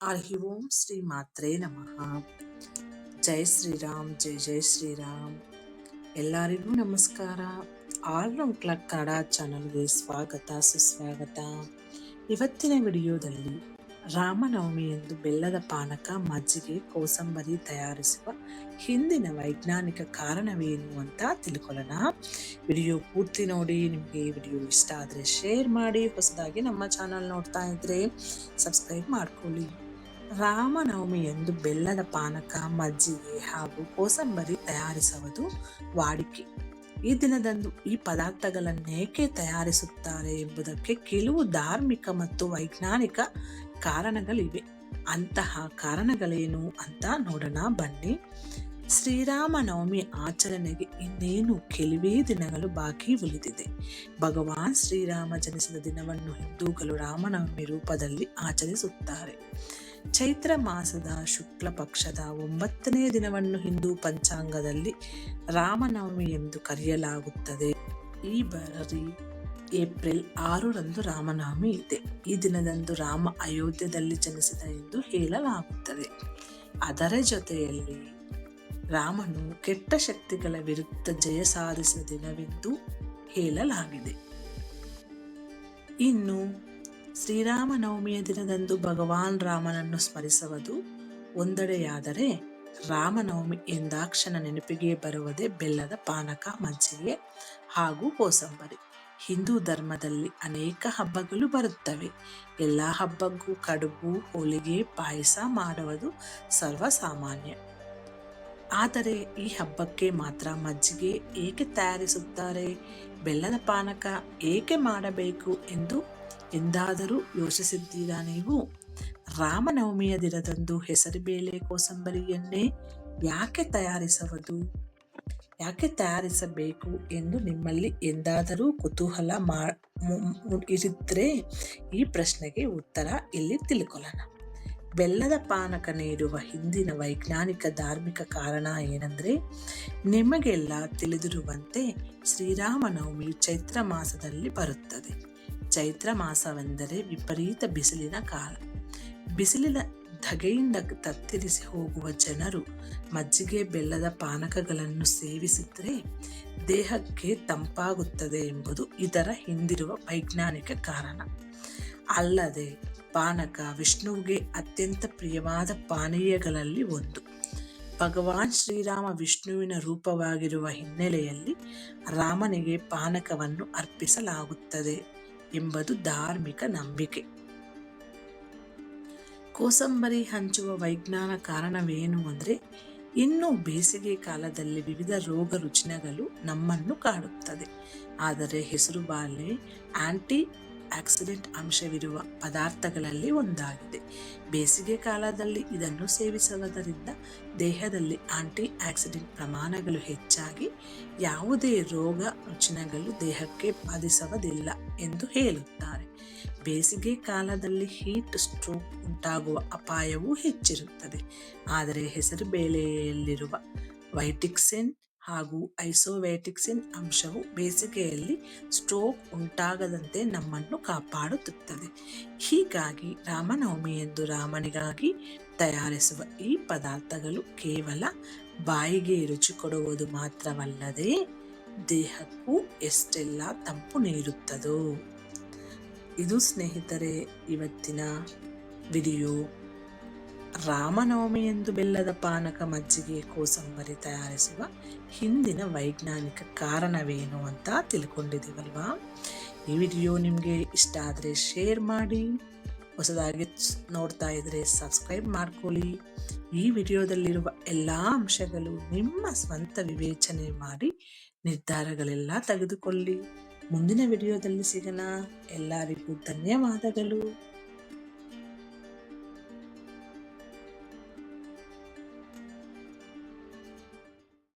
ಹರಿ ಓಂ ಶ್ರೀ ಮಾತ್ರೇ ನಮಃ. ಜೈ ಶ್ರೀರಾಮ್, ಜೈ ಜೈ ಶ್ರೀರಾಮ್. ಎಲ್ಲರಿಗೂ ನಮಸ್ಕಾರ. ಆಲ್ರೌಂಡ್ ಕ್ಲಾಕ್ ಕನ್ನಡ ಚಾನಲ್ಗೆ ಸ್ವಾಗತ ಸುಸ್ವಾಗತ. ಇವತ್ತಿನ ವಿಡಿಯೋದಲ್ಲಿ ರಾಮನವಮಿಯಂದು ಬೆಲ್ಲದ ಪಾನಕ, ಮಜ್ಜಿಗೆ, ಕೋಸಂಬರಿ ತಯಾರಿಸುವ ಹಿಂದಿನ ವೈಜ್ಞಾನಿಕ ಕಾರಣವೇನು ಅಂತ ತಿಳ್ಕೊಳ್ಳೋಣ. ವಿಡಿಯೋ ಪೂರ್ತಿ ನೋಡಿ. ನಿಮಗೆ ಈ ವಿಡಿಯೋ ಇಷ್ಟ ಆದರೆ ಶೇರ್ ಮಾಡಿ. ಹೊಸದಾಗಿ ನಮ್ಮ ಚಾನಲ್ ನೋಡ್ತಾ ಇದ್ರೆ ಸಬ್ಸ್ಕ್ರೈಬ್ ಮಾಡ್ಕೊಳ್ಳಿ. ರಾಮನವಮಿಯಂದು ಬೆಲ್ಲದ ಪಾನಕ, ಮಜ್ಜಿಗೆ ಹಾಗೂ ಕೋಸಂಬರಿ ತಯಾರಿಸುವುದು ವಾಡಿಕೆ. ಈ ದಿನದಂದು ಈ ಪದಾರ್ಥಗಳನ್ನೇಕೆ ತಯಾರಿಸುತ್ತಾರೆ ಎಂಬುದಕ್ಕೆ ಕೆಲವು ಧಾರ್ಮಿಕ ಮತ್ತು ವೈಜ್ಞಾನಿಕ ಕಾರಣಗಳಿವೆ. ಅಂತಹ ಕಾರಣಗಳೇನು ಅಂತ ನೋಡೋಣ ಬನ್ನಿ. ಶ್ರೀರಾಮನವಮಿ ಆಚರಣೆಗೆ ಇನ್ನೇನು ಕೆಲವೇ ದಿನಗಳು ಬಾಕಿ ಉಳಿದಿದೆ. ಭಗವಾನ್ ಶ್ರೀರಾಮ ಜನಿಸಿದ ದಿನವನ್ನು ಹಿಂದೂಗಳು ರಾಮನವಮಿ ರೂಪದಲ್ಲಿ ಆಚರಿಸುತ್ತಾರೆ. ಚೈತ್ರ ಮಾಸದ ಶುಕ್ಲ ಪಕ್ಷದ 9ನೇ ದಿನವನ್ನು ಹಿಂದೂ ಪಂಚಾಂಗದಲ್ಲಿ ರಾಮನವಮಿ ಎಂದು ಕರೆಯಲಾಗುತ್ತದೆ. ಈ ಬಾರಿ ಏಪ್ರಿಲ್ 6ರಂದು ರಾಮನವಮಿ ಇದೆ. ಈ ದಿನದಂದು ರಾಮ ಅಯೋಧ್ಯದಲ್ಲಿ ಜನಿಸಿದ ಎಂದು ಹೇಳಲಾಗುತ್ತದೆ. ಅದರ ಜೊತೆಯಲ್ಲಿ ರಾಮನು ಕೆಟ್ಟ ಶಕ್ತಿಗಳ ವಿರುದ್ಧ ಜಯ ಸಾಧಿಸಿದ ದಿನವೆಂದು ಹೇಳಲಾಗಿದೆ. ಇನ್ನು ಶ್ರೀರಾಮನವಮಿಯ ದಿನದಂದು ಭಗವಾನ್ ರಾಮನನ್ನು ಸ್ಮರಿಸುವುದು ಒಂದೆಡೆಯಾದರೆ, ರಾಮನವಮಿ ಎಂದಾಕ್ಷಣ ನೆನಪಿಗೆ ಬರುವುದೇ ಬೆಲ್ಲದ ಪಾನಕ, ಮಜ್ಜಿಗೆ ಹಾಗೂ ಕೋಸಂಬರಿ. ಹಿಂದೂ ಧರ್ಮದಲ್ಲಿ ಅನೇಕ ಹಬ್ಬಗಳು ಬರುತ್ತವೆ. ಎಲ್ಲ ಹಬ್ಬಕ್ಕೂ ಕಡುಬು, ಹೋಳಿಗೆ, ಪಾಯಸ ಮಾಡುವುದು ಸರ್ವಸಾಮಾನ್ಯ. ಆದರೆ ಈ ಹಬ್ಬಕ್ಕೆ ಮಾತ್ರ ಮಜ್ಜಿಗೆ ಏಕೆ ತಯಾರಿಸುತ್ತಾರೆ, ಬೆಲ್ಲದ ಪಾನಕ ಏಕೆ ಮಾಡಬೇಕು ಎಂದು ಎಂದಾದರೂ ಯೋಚಿಸಿದ್ದೀರಾ ನೀವು? ರಾಮನವಮಿಯ ದಿನದಂದು ಹೆಸರುಬೇಳೆ ಕೋಸಂಬರಿಯನ್ನೇ ಯಾಕೆ ತಯಾರಿಸಬೇಕು ಎಂದು ನಿಮ್ಮಲ್ಲಿ ಎಂದಾದರೂ ಕುತೂಹಲ ಇರಿದ್ರೆ ಈ ಪ್ರಶ್ನೆಗೆ ಉತ್ತರ ಇಲ್ಲಿ ತಿಳ್ಕೊಳ್ಳೋಣ. ಬೆಲ್ಲದ ಪಾನಕ ನೀಡುವ ಹಿಂದಿನ ವೈಜ್ಞಾನಿಕ ಧಾರ್ಮಿಕ ಕಾರಣ ಏನೆಂದರೆ, ನಿಮಗೆಲ್ಲ ತಿಳಿದಿರುವಂತೆ ಶ್ರೀರಾಮನವಮಿ ಚೈತ್ರ ಮಾಸದಲ್ಲಿ ಬರುತ್ತದೆ. ಚೈತ್ರ ಮಾಸವೆಂದರೆ ವಿಪರೀತ ಬಿಸಿಲಿನ ಕಾಲ. ಬಿಸಿಲಿನ ಧಗೆಯಿಂದ ತತ್ತರಿಸಿ ಹೋಗುವ ಜನರು ಮಜ್ಜಿಗೆ, ಬೆಲ್ಲದ ಪಾನಕಗಳನ್ನು ಸೇವಿಸಿದರೆ ದೇಹಕ್ಕೆ ತಂಪಾಗುತ್ತದೆ ಎಂಬುದು ಇದರ ಹಿಂದಿರುವ ವೈಜ್ಞಾನಿಕ ಕಾರಣ. ಅಲ್ಲದೆ ಪಾನಕ ವಿಷ್ಣುವಿಗೆ ಅತ್ಯಂತ ಪ್ರಿಯವಾದ ಪಾನೀಯಗಳಲ್ಲಿ ಒಂದು. ಭಗವಾನ್ ಶ್ರೀರಾಮ ವಿಷ್ಣುವಿನ ರೂಪವಾಗಿರುವ ಹಿನ್ನೆಲೆಯಲ್ಲಿ ರಾಮನಿಗೆ ಪಾನಕವನ್ನು ಅರ್ಪಿಸಲಾಗುತ್ತದೆ ಎಂಬುದು ಧಾರ್ಮಿಕ ನಂಬಿಕೆ. ಕೋಸಂಬರಿ ಹಂಚುವ ವೈಜ್ಞಾನ ಕಾರಣವೇನು ಅಂದರೆ, ಇನ್ನು ಬೇಸಿಗೆ ಕಾಲದಲ್ಲಿ ವಿವಿಧ ರೋಗ ರುಜಿನಗಳು ನಮ್ಮನ್ನು ಕಾಡುತ್ತದೆ. ಆದರೆ ಹೆಸರುಬೇಳೆ ಆಂಟಿ ಆಕ್ಸಿಡೆಂಟ್ ಅಂಶವಿರುವ ಪದಾರ್ಥಗಳಲ್ಲಿ ಒಂದಾಗಿದೆ. ಬೇಸಿಗೆ ಕಾಲದಲ್ಲಿ ಇದನ್ನು ಸೇವಿಸುವುದರಿಂದ ದೇಹದಲ್ಲಿ ಆಂಟಿ ಆಕ್ಸಿಡೆಂಟ್ ಪ್ರಮಾಣಗಳು ಹೆಚ್ಚಾಗಿ ಯಾವುದೇ ರೋಗ ರುಜಿನಗಳು ದೇಹಕ್ಕೆ ಬಾಧಿಸುವುದಿಲ್ಲ ಎಂದು ಹೇಳುತ್ತಾರೆ. ಬೇಸಿಗೆ ಕಾಲದಲ್ಲಿ ಹೀಟ್ ಸ್ಟ್ರೋಕ್ ಉಂಟಾಗುವ ಅಪಾಯವೂ ಹೆಚ್ಚಿರುತ್ತದೆ. ಆದರೆ ಹೆಸರುಬೇಳೆಯಲ್ಲಿರುವ ವೈಟಿಕ್ಸಿನ್ ಹಾಗೂ ಐಸೋವೈಟಿಕ್ಸಿನ್ ಅಂಶವು ಬೇಸಿಗೆಯಲ್ಲಿ ಸ್ಟ್ರೋಕ್ ಉಂಟಾಗದಂತೆ ನಮ್ಮನ್ನು ಕಾಪಾಡುತ್ತದೆ. ಹೀಗಾಗಿ ರಾಮನವಮಿಯಂದು ರಾಮನಿಗಾಗಿ ತಯಾರಿಸುವ ಈ ಪದಾರ್ಥಗಳು ಕೇವಲ ಬಾಯಿಗೆ ರುಚಿ ಕೊಡುವುದು ಮಾತ್ರವಲ್ಲದೆ ದೇಹಕ್ಕೂ ಎಷ್ಟೆಲ್ಲ ತಂಪು ನೀಡುತ್ತದೋ. ಇದು ಸ್ನೇಹಿತರೆ ಇವತ್ತಿನ ವಿಡಿಯೋ. ರಾಮನವಮಿಯಂದು ಬೆಲ್ಲದ ಪಾನಕ, ಮಜ್ಜಿಗೆ, ಕೋಸಂಬರಿ ತಯಾರಿಸುವ ಹಿಂದಿನ ವೈಜ್ಞಾನಿಕ ಕಾರಣವೇನು ಅಂತ ತಿಳ್ಕೊಂಡಿದ್ದೀವಲ್ವಾ? ಈ ವಿಡಿಯೋ ನಿಮಗೆ ಇಷ್ಟ ಆದರೆ ಶೇರ್ ಮಾಡಿ. ಹೊಸದಾಗಿ ನೋಡ್ತಾ ಇದ್ರೆ ಸಬ್ಸ್ಕ್ರೈಬ್ ಮಾಡ್ಕೊಳ್ಳಿ. ಈ ವಿಡಿಯೋದಲ್ಲಿರುವ ಎಲ್ಲ ಅಂಶಗಳು ನಿಮ್ಮ ಸ್ವಂತ ವಿವೇಚನೆ ಮಾಡಿ ನಿರ್ಧಾರಗಳೆಲ್ಲ ತೆಗೆದುಕೊಳ್ಳಿ. ಮುಂದಿನ ವಿಡಿಯೋದಲ್ಲಿ ಸಿಗೋಣ. ಎಲ್ಲರಿಗೂ ಧನ್ಯವಾದಗಳು.